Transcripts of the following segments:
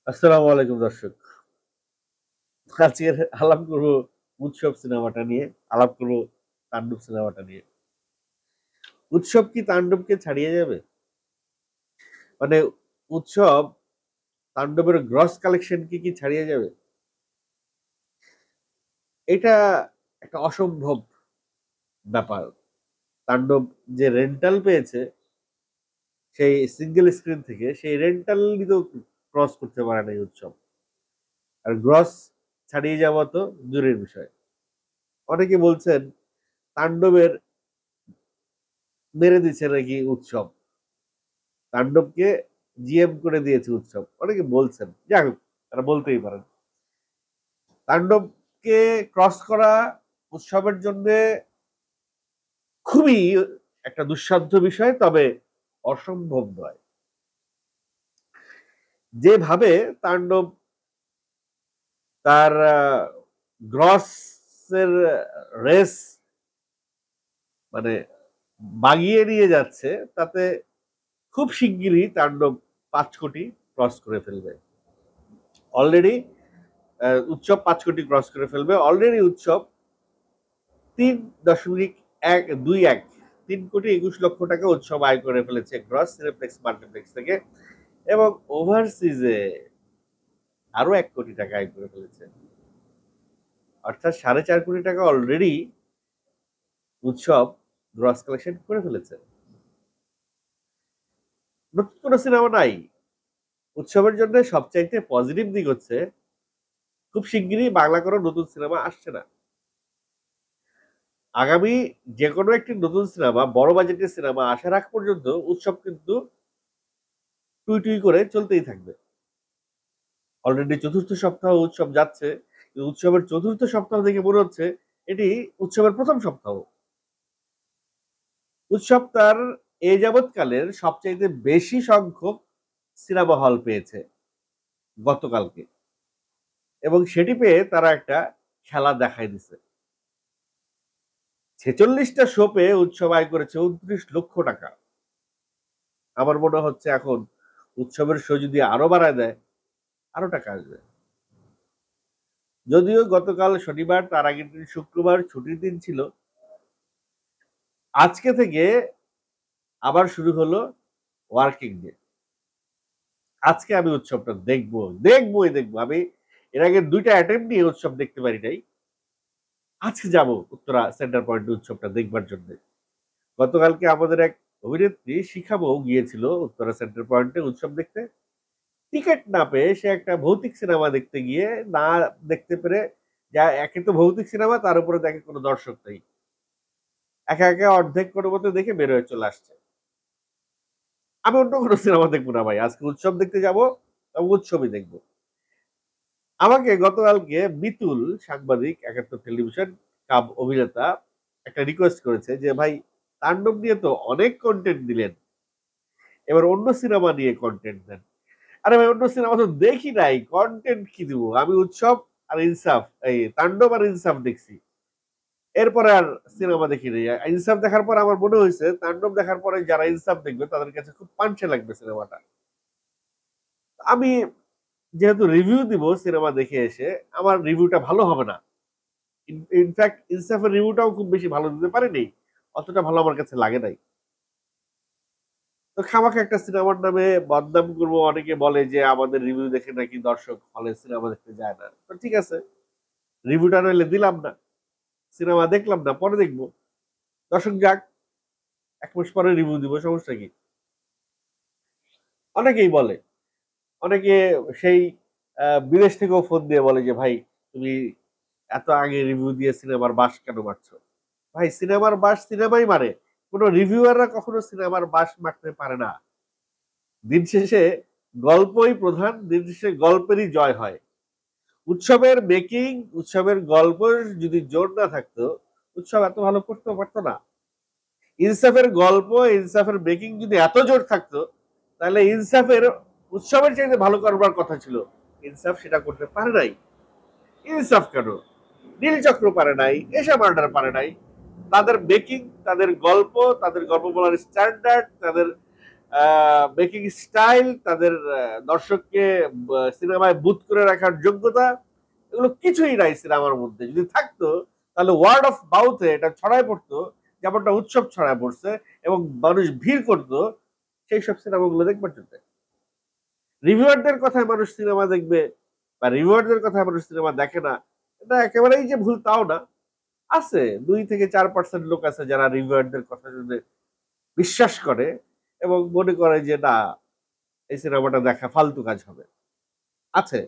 আসসালামু আলাইকুম দর্শক। আজকের আলাপ করব উৎসব সিনেমাটা নিয়ে, আলাপ করব তাণ্ডব সিনেমাটা নিয়ে। উৎসব কি তাণ্ডবকে ছাড়িয়ে যাবে? মানে উৎসব তাণ্ডবের গ্রস কালেকশন কি ছাড়িয়ে যাবে? এটা একটা অসম্ভব ব্যাপার। তাণ্ডব যে রেন্টাল পেয়েছে সেই সিঙ্গেল স্ক্রিন থেকে সেই রেন্টাল নিতেও ক্রস করতে পারে না এই উৎসব। আর গ্রস ছাড়িয়ে যাওয়া তো দূরের বিষয়। অনেকে বলছেন তাণ্ডবের মেরে দিচ্ছে নাকি উৎসব। তাণ্ডবকে জিএম করে দিয়েছে উৎসব। অনেকে বলছেন। যাই হোক, তারা বলতেই পারেন। তাণ্ডবকে ক্রস করা উৎসবের জন্যে খুবই একটা দুঃসাধ্য বিষয়, তবে অসম্ভব নয়। যেভাবে তাণ্ডব তার গ্রস এর রেস মানে বাগিয়ে নিয়ে যাচ্ছে, তাতে খুব শিগগিরই তাণ্ডব ৫ কোটি ক্রস করে ফেলবে। অলরেডি উৎসব ৫ কোটি ক্রস করে ফেলবে। অলরেডি উৎসব ৩.১২১ ৩,২১,০০,০০০ টাকা উৎসব আয় করে ফেলেছে গ্রস সিনেপ্লেক্স মাল্টিপ্লেক্স থেকে, এবং ওভারসিজে আরো ১ কোটি টাকা আয় করে ফেলেছে। অর্থাৎ ৪.৫ কোটি টাকা অলরেডি উৎসব গ্রস কালেকশন করে ফেলেছে। নতুন কোনো সিনেমা নাই। উৎসবের জন্য সবচাইতে পজিটিভ দিক হচ্ছে খুব শিগগিরই বাংলা কোনো নতুন সিনেমা আসছে না। আগামী যেকোনো একটি নতুন সিনেমা, বড় বাজেটের সিনেমা আসার আগ পর্যন্ত উৎসব কিন্তু টুই, টুই করে চলতেই থাকবে। অলরেডি ৪র্থ সপ্তাহ উৎসব যাচ্ছে। উৎসবের ৪র্থ সপ্তাহ দেখে মনে হচ্ছে এটি উৎসবের ১ম সপ্তাহ। উৎসব তার এ যাবৎকালের সবচাইতে বেশি সংখ্যক সিনেমা হল পেয়েছে গতকালকে, এবং সেটি পেয়ে তারা একটা খেলা দেখায় দিছে। ৪৬ টা শো পেয়ে উৎসব আয় করেছে ২৯ লক্ষ টাকা। আমার মনে হচ্ছে এখন উৎসবের শো যদি আরো বাড়ায় দেয়, আরো টাকা আসবে। যদিও গতকাল শনিবার, তার আগের দিন শুক্রবার ছুটির দিন ছিল। আজকে থেকে আবার শুরু হলো ওয়ার্কিং ডে। আজকে আমি উৎসবটা দেখবো, দেখবোই দেখবো। আমি এর আগে ২ টা অ্যাটেম্প্ট নিয়ে উৎসব দেখতে পারি নাই। আজকে যাব উত্তরা সেন্টার পয়েন্টে উৎসবটা দেখবার জন্য। গতকালকে আমাদের এক অভিনেত্রী শিখা বউ গিয়েছিল উত্তরা সেন্টার পয়েন্টে উৎসব দেখতে। টিকেট না পেয়ে সে একটা ভৌতিক সিনেমা দেখতে গিয়ে না দেখতে পেরে, যা একে তো ভৌতিক সিনেমা, তার উপরে দেখে কোনো দর্শক নেই। একা, একা অর্ধেক কোনো মতে দেখে বের হয়ে চলে আসছে। আমি অন্য কোনো সিনেমা দেখব না ভাই। আজকে উৎসব দেখতে যাব এবং উৎসবই দেখব। আমাকে গতকালকে মিতুল সাংবাদিক, একাত্তর টেলিভিশন কাম অভিনেতা একটা রিকোয়েস্ট করেছে যে, "ভাই, তাণ্ডব নিয়ে তো অনেক কনটেন্ট দিলেন। এবার অন্য সিনেমা নিয়ে কনটেন্ট দেন।" আরে ভাই, অন্য সিনেমা তো দেখি নাই। কনটেন্ট কি দিব? আমি উৎসব আর ইনসাফ, এই তাণ্ডব আর ইনসাফ দেখছি। এরপরে আর সিনেমা দেখি নাই। ইনসাফ দেখার পর আমার মনে হইছে তাণ্ডব দেখার পরে যারা ইনসাফ দেখবে তাদের কাছে খুব পাঞ্চে লাগবে সিনেমাটা। আমি যেহেতু রিভিউ দিব সিনেমা দেখে এসে, আমার রিভিউটা ভালো হবে না। ইনফ্যাক্ট ইনসাফের রিভিউটাও খুব বেশি ভালো দিতে পারেনি। অতটা ভালো আমার কাছে লাগে নাই। তো খামাখা একটা সিনেমার নামে বদনাম করব। অনেকে বলে যে আমাদের রিভিউ দেখে নাকি দর্শক হলে সিনেমা দেখতে যায় না। তো ঠিক আছে, রিভিউটা নইলে দিলাম না। সিনেমা দেখলাম না, পরে দেখব। দর্শক যাক, ১ মাস পরে রিভিউ দিব, সমস্যা কি? অনেকেই বলে। অনেকে সেই বিদেশ থেকেও ফোন দিয়ে বলে যে, "ভাই, তুমি এত আগে রিভিউ দিয়ে সিনেমার বাঁশ কেন মারছো?" ভাই, সিনেমার বাঁশ সিনেমাই মারে। কোন রিভিউয়াররা কখনো সিনেমার বাঁশ মারতে পারে না। দিন শেষে গল্পই প্রধান, দিন শেষে গল্পেরই জয় হয়। উৎসবের মেকিং, উৎসবের গল্প যদি জোর না থাকতো, উৎসব এত ভালো করতেও পারতো না। ইনসাফের গল্প, ইনসাফের মেকিং যদি এত জোর থাকতো, তাহলে ইনসাফের উৎসবের চাইতে ভালো করবার কথা ছিল। ইনসাফ সেটা করতে পারে নাই। ইনসাফ কেন? নীলচক্র পারে নাই, এশা মার্ডার পারে নাই। তাদের মেকিং, তাদের গল্প বলার স্ট্যান্ডার্ড, তাদের মেকিং স্টাইল, তাদের দর্শককে সিনেমায় বুথ করে রাখার যোগ্যতা, এগুলো কিছুই নাই সিনেমার মধ্যে। যদি থাকতো তাহলে ওয়ার্ড অফ মাউথে এটা ছড়ায় পড়তো, যেমনটা উৎসব ছড়ায় পড়ছে, এবং মানুষ ভিড় করতো সেই সব সিনেমাগুলো দেখবার জন্য। রিভিউয়ারদের কথায় মানুষ সিনেমা দেখবে বা রিভিউয়ারদের কথায় মানুষ সিনেমা দেখে না, এটা একেবারেই যে ভুল তাও না। আছে 2 থেকে 4% লোক আছে যারা রিভিউয়ারদের কথা শুনে বিশ্বাস করে এবং মনে করে যে না, এই সিনেমাটা দেখা ফালতু কাজ হবে। আছে,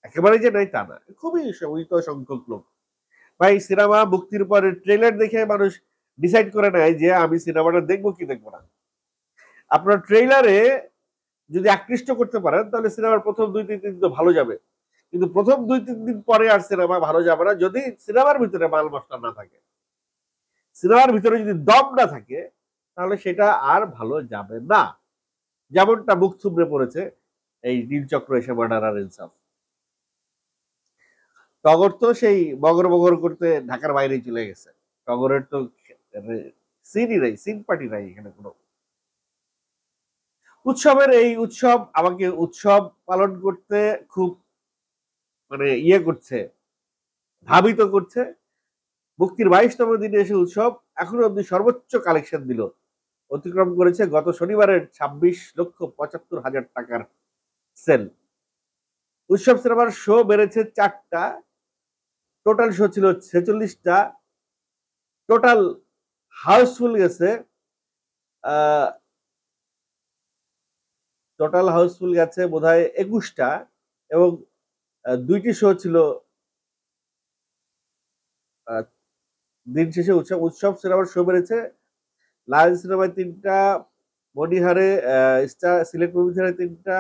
একেবারেই যে নাই তা না, খুবই সীমিত সংখ্যক লোক। ভাই, সিনেমা মুক্তির পরে ট্রেলার দেখে মানুষ ডিসাইড করে নেয় যে আমি সিনেমাটা দেখবো কি দেখবো না। আপনার ট্রেলারে যদি আকৃষ্ট করতে পারেন তাহলে সিনেমার প্রথম 2-3 দিন তো ভালো যাবে, কিন্তু প্রথম 2-3 দিন পরে আর সিনেমা ভালো যাবে না যদি সিনেমার ভিতরে মাল মশলা না থাকে। সিনেমার ভিতরে যদি দম না থাকে তাহলে সেটা আর ভালো যাবে না। যেমনটা মুখ থুবড়ে পড়েছে এই নীলচক্র এসে মার্ডার আর ইনসাফ। টগর তো সেই বগর বগর করতে ঢাকার বাইরে চলে গেছে। টগরের তো সিনই নাই, সিন পার্টি নাই এখানে কোনো। উৎসবের এই উৎসব আমাকে উৎসব পালন করতে খুব মানে করছে, ধাবিত করছে। মুক্তির 22তম দিনে এসে উৎসব এখনো অব্দি সর্বোচ্চ কালেকশন দিল, অতিক্রম করেছে গত শনিবারের 26,75,000 টাকার সেল। উৎসব সিনেমার শো বেড়েছে 4টা, টোটাল শো ছিল 46টা, টোটাল হাউসফুল গেছে টোটাল হাউসফুল গেছে বোধহয় 21টা, এবং 2টি শো ছিল দিন শেষে। উৎসব সিনেমার শো বেড়েছে লায়ন সিনেমায় 3টা, মণিহারে স্টার, সিলেট মুভি থিয়েটারে 3টা,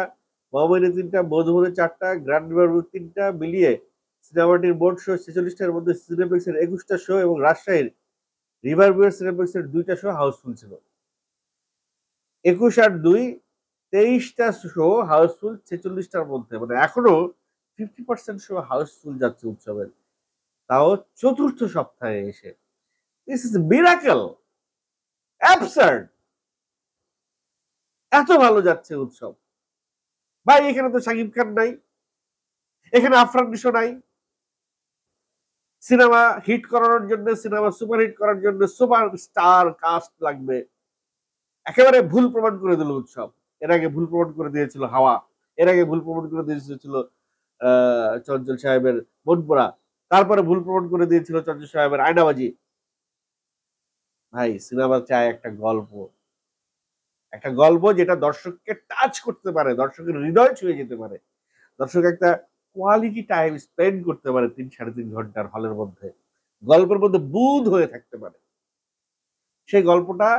মহামণি 3টা, মধুবনে 4টা, গ্র্যান্ড রিভার 3টা মিলিয়ে সিনেমাটির মোট শো 46টার মধ্যে সিনেপ্লেক্সের 21টা শো এবং রাজশাহীর রিভার ভিউর সিনেপ্লেক্সের 2টা শো হাউসফুল ছিল। 21 আর 2, 23টা শো হাউসফুল 46টার মধ্যে, মানে এখনো 50% শো হাউসফুল যাচ্ছে উৎসবের, তাও চতুর্থ সপ্তাহে এসে। This is miracle, absurd. এত ভালো যাচ্ছে উৎসব। ভাই, এখানে তো শাকিব খান নাই, এখানে আফরান নিশো নাই। সিনেমা হিট করানোর জন্য, সিনেমা সুপার হিট করার জন্য সুপার স্টার কাস্ট লাগবে। একেবারে ভুল প্রমাণ করে দিল উৎসব। এর আগে ভুল প্রমাণ করে দিয়েছিল হাওয়া, এর আগে ভুল প্রমাণ করে দিয়েছিল চঞ্চল সাহেবের মনপুরা, তারপরে ভুল প্রমাণ করে দিয়েছিল চঞ্চল সাহেবের আয়নাবাজি। ভাই, সিনেমা চায় একটা গল্প, একটা গল্প যেটা দর্শককে টাচ করতে পারে, দর্শকের হৃদয় ছুঁয়ে যেতে পারে, দর্শক একটা কোয়ালিটি টাইম স্পেন্ড করতে পারে 3-3.5 ঘন্টার হলের মধ্যে, গল্পের মধ্যে বুঁদ হয়ে থাকতে পারে। সেই গল্পটা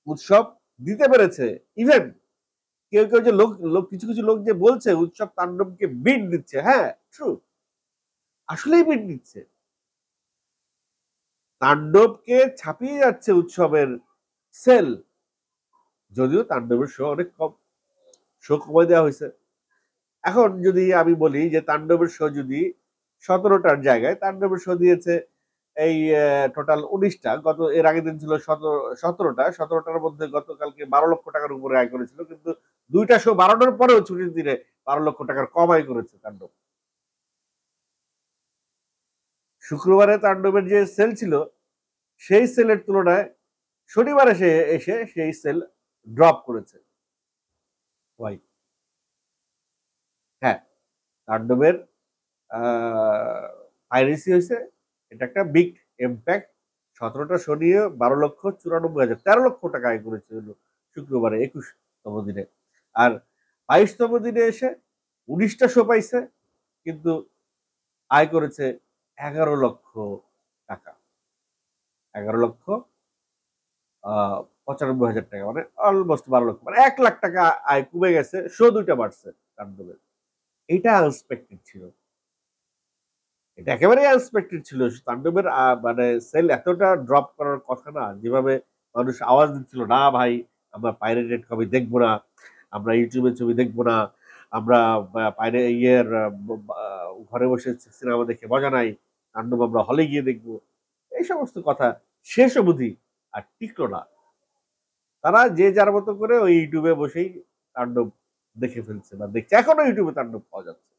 উৎসব দিতে পেরেছে। ইভেন কেউ কেউ যে লোক লোক কিছু কিছু লোক যে বলছে উৎসব তাণ্ডবকে বিট দিচ্ছে, হ্যাঁ ট্রু, আসলেই বিট দিচ্ছে। তাণ্ডবকে ছাপিয়ে যাচ্ছে উৎসবের সেল, যদিও তাণ্ডবের শো অনেক কম, শো কমাই দেওয়া হয়েছে। এখন যদি আমি বলি যে তাণ্ডবের শো যদি 17টার জায়গায় তাণ্ডবের শো দিয়েছে এই টোটাল 19টা, গত এর আগের দিন ছিল 17টার মধ্যে গতকালকে 12 লক্ষ টাকার উপরে আয় করেছিল, কিন্তু 2টা শো বাড়ানোর পরেও ছুটির দিনে 12 লক্ষ টাকার কম আয় করেছে তাণ্ডব। শুক্রবারে তাণ্ডবের যে সেল ছিল সেই সেলের তুলনায় শনিবারে এসে সেই সেল ড্রপ করেছে। হ্যাঁ, তাণ্ডবের পাইরেসি হয়েছে, এটা একটা বিগ ইম্প্যাক্ট। 17টা শো নিয়ে 12,94,000, 13 লক্ষ টাকা আয় করেছিল শুক্রবারে 21তম দিনে। আর 22তম দিনে এসে 19টা শো পাইছে, কিন্তু আয় করেছে 11 লক্ষ টাকা, 11,95,000 টাকা, মানে অলমোস্ট 12 লক্ষ, মানে 1 লাখ টাকা আয় কমে গেছে। শো 2টা বাড়ছে তাণ্ডবের। এটা আনএক্সপেক্টেড ছিল, এটা একেবারেই আনএক্সপেক্টেড ছিল। তাণ্ডবের মানে সেল এতটা ড্রপ করার কথা না, যেভাবে মানুষ আওয়াজ দিচ্ছিল, না ভাই আমরা পাইরেটেড কপি দেখবো না, আমরা ইউটিউবের ছবি দেখবো না, আমরা ঘরে বসে সিনেমা দেখে মজা নাই, তাণ্ডব আমরা হলে গিয়ে দেখবো, এই সমস্ত কথা শেষ অবধি আর টিকলো না। তারা যে যার মতো করে ওই ইউটিউবে বসেই তাণ্ডব দেখে ফেলছে বা দেখছে, এখনো ইউটিউবে তাণ্ডব পাওয়া যাচ্ছে।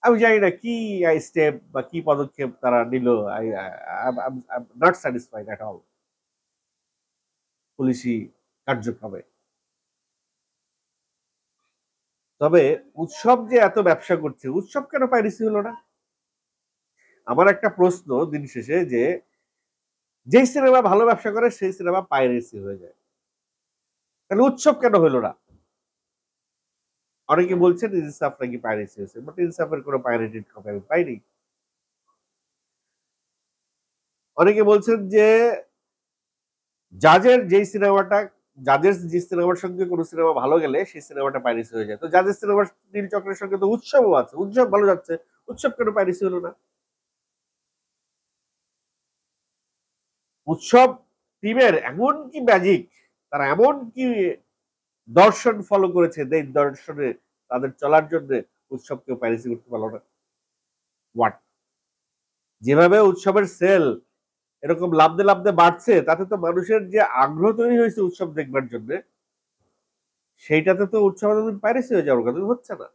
আমি জানি না কি স্টেপ বা কি পদক্ষেপ তারা নিল, I not satisfied at all পুলিশি কার্যক্রমে। তবে উৎসব যে এত ব্যবসা করছে, উৎসব কেন পাইরেসি হলো না? আমার একটা প্রশ্ন দিন শেষে, যে যেই সিনেমা ভালো ব্যবসা করে সেই সিনেমা পাইরেসি হয়ে যায়, তাহলে উৎসব কেন হলো না? অনেকে বলছেন ইনসাফ নাকি পাইরেসি হয়েছে, বাট ইনসাফের কোনো পাইরেটেড কপি আমি পাইনি। অনেকে বলছেন যে জাজের যেই সিনেমাটা, জাজের যে সিনেমার সঙ্গে কোনো সিনেমা ভালো গেলে সেই সিনেমাটা পাইরেসি হয়ে যায়। তো জাজের সিনেমার নীল চক্রের সঙ্গে তো উৎসবও আছে, উৎসব ভালো যাচ্ছে, উৎসব কেন পাইরেসি হলো না? উৎসব টিমের এমন কি ম্যাজিক, তারা এমন কি দর্শন ফলো করেছে, যে দর্শনে তাদের চলার জন্য উৎসবকেও পাইরেসি করতে পারলো না? হোয়াট? যেভাবে উৎসবের সেল এরকম লাফদে লাফদে বাড়ছে, তাতে তো মানুষের যে আগ্রহ তৈরি হয়েছে উৎসব দেখবার জন্য, সেইটাতে তো উৎসব পাইরেসি হয়ে যাওয়ার কথা হচ্ছে না।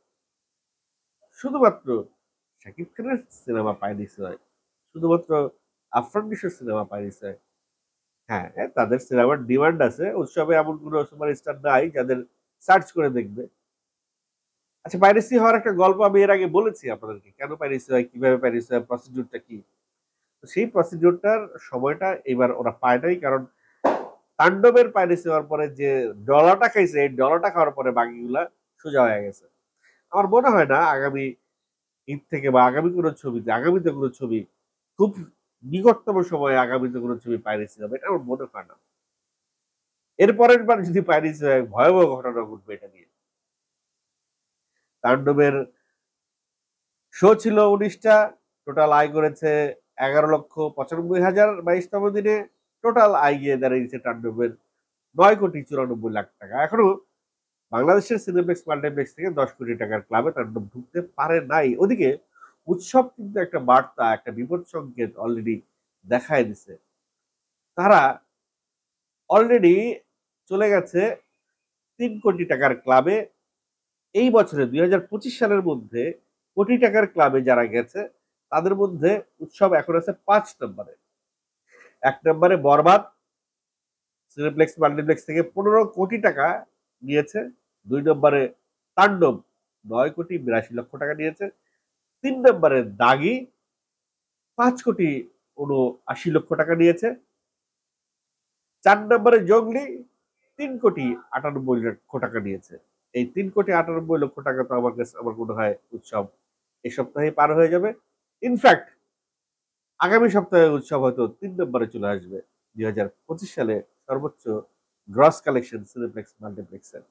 শুধুমাত্র শাকিব খানের সিনেমা পাইরেসি হয়, শুধুমাত্র আফরান নিশোর সিনেমা পাইরেসি হয়। হ্যাঁ, তাদের সিনেমার ডিমান্ড আছে, উৎসবে এমন কোনো সুপারস্টার নাই যাদের সার্চ করে দেখবে। আচ্ছা, পাইরেসি হওয়ার একটা গল্প আমি এর আগে বলেছি আপনাদেরকে, কেন পাইরেসি হয়, কিভাবে পাইরেসি হয়, প্রসিডিউরটা কি। তো সেই প্রসিডিউরটার সময়টা এবার ওরা পায় নাই, কারণ তাণ্ডবের পাইরেসি হওয়ার পরে যে ডলারটা খাইছে, এই ডলারটা খাওয়ার পরে বাকিগুলা সোজা হয়ে গেছে। আমার মনে হয় না আগামী ঈদ থেকে বা আগামী কোনো ছবিতে, আগামীতে কোনো ছবি খুব নিকটতম সময়ে আগামীতে কোনো ছবি পাইরেসি হবে, এটা আমার মনে হয় না। এর পরের বার যদি পাইরেসি হয়, ভয়াবহ ঘটনা ঘটবে এটা নিয়ে। তাণ্ডবের শো ছিল ১৯টা, টোটাল আয় করেছে ১১,৯৫,০০০ ২২তম দিনে। টোটাল আয় গিয়ে দাঁড়িয়েছে তাণ্ডবের ৯,৯৪,০০,০০০ টাকা। এখনো বাংলাদেশের সিনেপ্লেক্স মাল্টিপ্লেক্স থেকে ১০ কোটি টাকার ক্লাবে তাণ্ডব ঢুকতে পারে নাই। ওদিকে উৎসব কিন্তু একটা বার্তা, একটা বিপদ সংকেত অলরেডি দেখায় দিছে। তারা অলরেডি চলে গেছে ৩ কোটি টাকার ক্লাবে। এই বছরে ২০২৫ সালের মধ্যে কোটি টাকার ক্লাবে যারা গেছে, তাদের মধ্যে উৎসব এখন আছে ৫ নম্বরে। ১ নম্বরে বরবাদ সিনেপ্লেক্স মাল্টিপ্লেক্স থেকে ১৫ কোটি টাকা নিয়েছে। ২ নম্বরে তাণ্ডব ৯,৮২,০০,০০০ টাকা নিয়েছে। ৩ নম্বরে দাগি ৫,৭৯,০০,০০০ টাকা নিয়েছে। ৪ নম্বরে জংলি ৩,৯৮,০০,০০০ টাকা নিয়েছে। এই ৩,৯৮,০০,০০০ টাকা তো আমার কাছে, আমার মনে হয় উৎসব এই সপ্তাহেই পার হয়ে যাবে। ইনফ্যাক্ট আগামী সপ্তাহে উৎসব হয়তো ৩ নম্বরে চলে আসবে ২০২৫ সালে সর্বোচ্চ গ্রস কালেকশন সিনেপ্লেক্স মাল্টিপ্লেক্সের।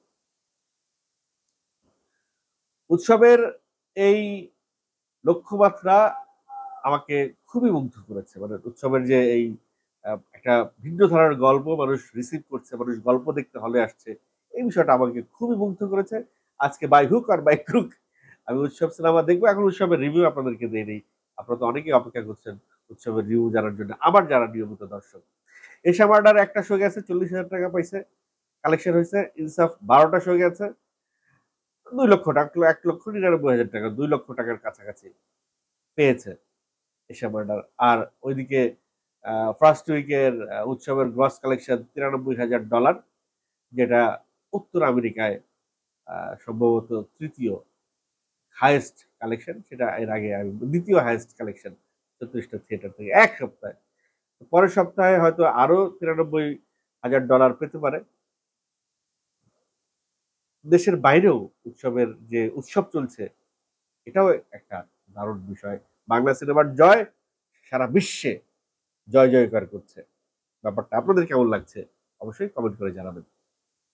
উৎসবের এই লক্ষ্যমাত্রা আমাকে খুবই মুগ্ধ করেছে। মানে উৎসবের যে এই একটা ভিন্ন ধারার গল্প মানুষ রিসিভ করছে, মানুষ গল্প দেখতে হলে আসছে, এই বিষয়টা আমাকে খুবই মুগ্ধ করেছে। আজকে by hook or by crook আমি উৎসব সিনেমা দেখবো। এখন উৎসবের রিভিউ আপনাদেরকে দিয়ে নেই। আপনারা তো অনেকেই অপেক্ষা করছেন উৎসবের রিভিউ জানার জন্য, আমার যারা নিয়মিত দর্শক। এশা মার্ডার একটা শো গেছে, ৪০,০০০ টাকা পাইছে, কালেকশন হয়েছে। ইনসাফ ১২টা শো গেছে, ২ লক্ষ টাকা, ১,৯৯,০০০ টাকা, ২ লক্ষ টাকার কাছাকাছি পেয়েছে এশা মার্ডার। আর ওইদিকে ফার্স্ট উইকের উৎসবের গ্রস কালেকশন $৯৩,০০০, যেটা উত্তর আমেরিকায় সম্ভবত তৃতীয় হাইয়েস্ট কালেকশন। সেটা এর আগে দ্বিতীয় হাইয়েস্ট কালেকশন ৩৬টা থিয়েটার থেকে এক সপ্তাহে। পরের সপ্তাহে হয়তো আরো $৯৩,০০০ পেতে পারে। দেশের বাইরেও উৎসবের যে উৎসব চলছে, এটাও একটা দারুণ বিষয়। বাংলা সিনেমার জয় সারা বিশ্বে জয় জয়কার করছে। ব্যাপারটা আপনাদের কেমন লাগছে অবশ্যই কমেন্ট করে জানাবেন।